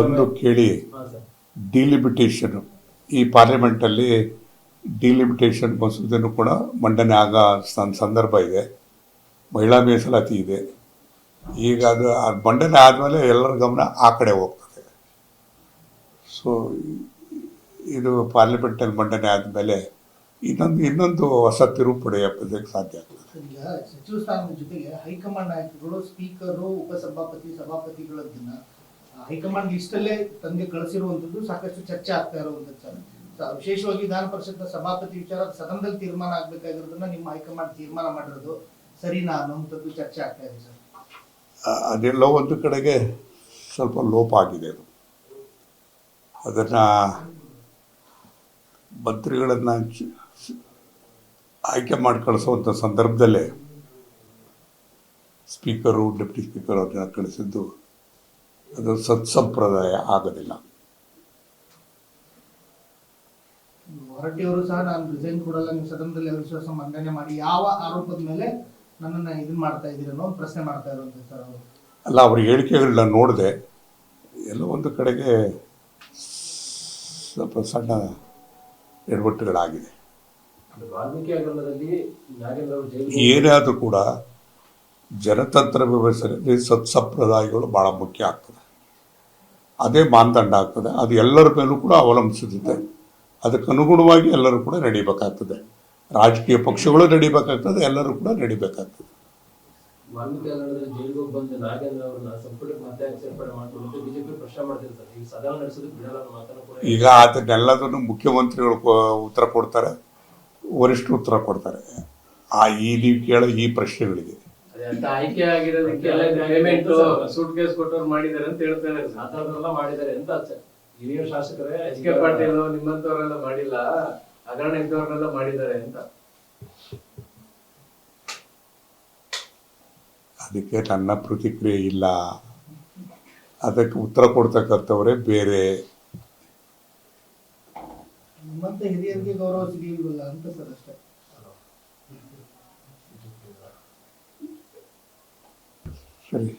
ಒಂದು ಕೇಳಿ, ಡಿಲಿಮಿಟೇಷನ್ ಈ ಪಾರ್ಲಿಮೆಂಟಲ್ಲಿ ಡಿಲಿಮಿಟೇಷನ್ ಮಸೂದೆನೂ ಕೂಡ ಮಂಡನೆ ಆಗೋ ಸಂದರ್ಭ ಇದೆ. ಮಹಿಳಾ ಮೀಸಲಾತಿ ಇದೆ. ಈಗ ಅದು ಮಂಡನೆ ಆದಮೇಲೆ ಎಲ್ಲರ ಗಮನ ಆ ಕಡೆ ಹೋಗ್ತದೆ. ಸೊ ಇದು ಪಾರ್ಲಿಮೆಂಟಲ್ಲಿ ಮಂಡನೆ ಆದಮೇಲೆ ಇನ್ನೊಂದು ಹೊಸ ತಿರುವು ಪಡೆಯೋದಕ್ಕೆ ಸಾಧ್ಯ ಆಗ್ತದೆ. ಈಗ ಸಚಿವ ಸ್ಥಾನದ ಜೊತೆಗೆ ಹೈಕಮಾಂಡ್ ನಾಯಕರುಗಳು ಸ್ಪೀಕರು, ಉಪಸಭಾಪತಿ, ಸಭಾಪತಿಗಳನ್ನ ಹೈಕಮಾಂಡ್ ಲಿಸ್ಟಲ್ಲೇ ತಂದೆ ಕಳಿಸಿರುವಂಥದ್ದು ಸಾಕಷ್ಟು ಚರ್ಚೆ ಆಗ್ತಾ ಇರುವಂಥದ್ದು ಸರ್. ವಿಶೇಷವಾಗಿ ವಿಧಾನ ಪರಿಷತ್ನ ಸಭಾಪತಿ ವಿಚಾರ ಸದನದಲ್ಲಿ ತೀರ್ಮಾನ ಆಗ್ಬೇಕಾಗಿರೋದನ್ನ ನಿಮ್ಮ ಹೈಕಮಾಂಡ್ ತೀರ್ಮಾನ ಮಾಡಿರೋದು ಸರಿನಾ ಅನ್ನುವಂಥದ್ದು ಚರ್ಚೆ ಆಗ್ತಾ ಇದೆ ಸರ್. ಅದೆಲ್ಲ ಒಂದು ಕಡೆಗೆ ಸ್ವಲ್ಪ ಲೋಪ ಆಗಿದೆ. ಅದನ್ನು ಮಂತ್ರಿಗಳನ್ನು ಆಯ್ಕೆ ಮಾಡಿ ಕಳಿಸುವಂಥ ಸಂದರ್ಭದಲ್ಲೇ ಸ್ಪೀಕರು, ಡೆಪ್ಟಿ ಸ್ಪೀಕರ್ ಅವ್ರನ್ನ ಕಳಿಸಿದ್ದು ಅದು ಸತ್ಸಂಪ್ರದಾಯ ಆಗೋದಿಲ್ಲ. ಹೊರಟ್ಟಿಯವರು ಸಹ ನಾನು ರಿಸೈನ್ ಕೊಡಲ್ಲ, ನೀವು ಸದನದಲ್ಲಿ ಅವಿಶ್ವಾಸ ಮಂಡನೆ ಮಾಡಿ ಯಾವ ಆರೋಪದ ಮೇಲೆ ನನ್ನನ್ನು ಇದನ್ನ ಮಾಡ್ತಾ ಇದ್ದೀರಿ ಅನ್ನೋ ಒಂದು ಪ್ರಶ್ನೆ ಮಾಡ್ತಾ ಇರುವಂತೆ ಸರ್ ಅವರು. ಅಲ್ಲ, ಅವ್ರ ಹೇಳಿಕೆಗಳನ್ನ ನೋಡಿದೆ, ಎಲ್ಲ ಒಂದು ಕಡೆಗೆ ಸ್ವಲ್ಪ ಸಣ್ಣ ಎಡವಟ್ಟುಗಳಾಗಿದೆ. ಏನೇ ಆದರೂ ಕೂಡ ಜನತಂತ್ರ ವ್ಯವಸ್ಥೆಯಲ್ಲಿ ಸತ್ಸಂಪ್ರದಾಯಗಳು ಭಾಳ ಮುಖ್ಯ ಆಗ್ತದೆ. ಅದೇ ಮಾನದಂಡ ಆಗ್ತದೆ. ಅದು ಎಲ್ಲರ ಮೇಲೂ ಕೂಡ ಅವಲಂಬಿಸುತ್ತೆ. ಅದಕ್ಕೆ ಅನುಗುಣವಾಗಿ ಎಲ್ಲರೂ ಕೂಡ ನಡೀಬೇಕಾಗ್ತದೆ. ರಾಜಕೀಯ ಪಕ್ಷಗಳು ನಡೀಬೇಕಾಗ್ತದೆ, ಎಲ್ಲರೂ ಕೂಡ ನಡೀಬೇಕಾಗ್ತದೆ. ಈಗ ಅದನ್ನೆಲ್ಲದನ್ನು ಮುಖ್ಯಮಂತ್ರಿಗಳು ಉತ್ತರ ಕೊಡ್ತಾರೆ, ವರಿಷ್ಠರು ಉತ್ತರ ಕೊಡ್ತಾರೆ. ನೀವು ಕೇಳೋ ಈ ಪ್ರಶ್ನೆಗಳಿಗೆ ಆಯ್ಕೆ ಆಗಿರೋದಕ್ಕೆ ಸೂಟ್ ಕೇಸ್ ಕೊಟ್ಟವ್ರು ಮಾಡಿದ್ದಾರೆ ಅಂತ ಹೇಳ್ತಾರೆ. ಅದನ್ನೆಲ್ಲ ಮಾಡಿದ್ದಾರೆ ಅಂತ ಹಿರಿಯ ಶಾಸಕರೇ, ಎಚ್ ಕೆ ಪಾಟೀಲ್ ನಿಮ್ಮಂತವರೆಲ್ಲ ಮಾಡಿಲ್ಲ, ಹಗರಣ ಇದ್ದವ್ರನ್ನೆಲ್ಲ ಮಾಡಿದ್ದಾರೆ ಅಂತ. ಅದಕ್ಕೆ ನನ್ನ ಪ್ರತಿಕ್ರಿಯೆ ಇಲ್ಲ. ಅದಕ್ಕೆ ಉತ್ತರ ಕೊಡ್ತಕ್ಕಂಥವರೇ ಬೇರೆ. ನಿಮ್ಮಂತ ಹಿರಿಯರಿಗೆ ಗೌರವ ಸಿಗಲಿಲ್ವಲ್ಲ ಅಂತ ಸರ್ ಅಷ್ಟೇ. ಸರಿ.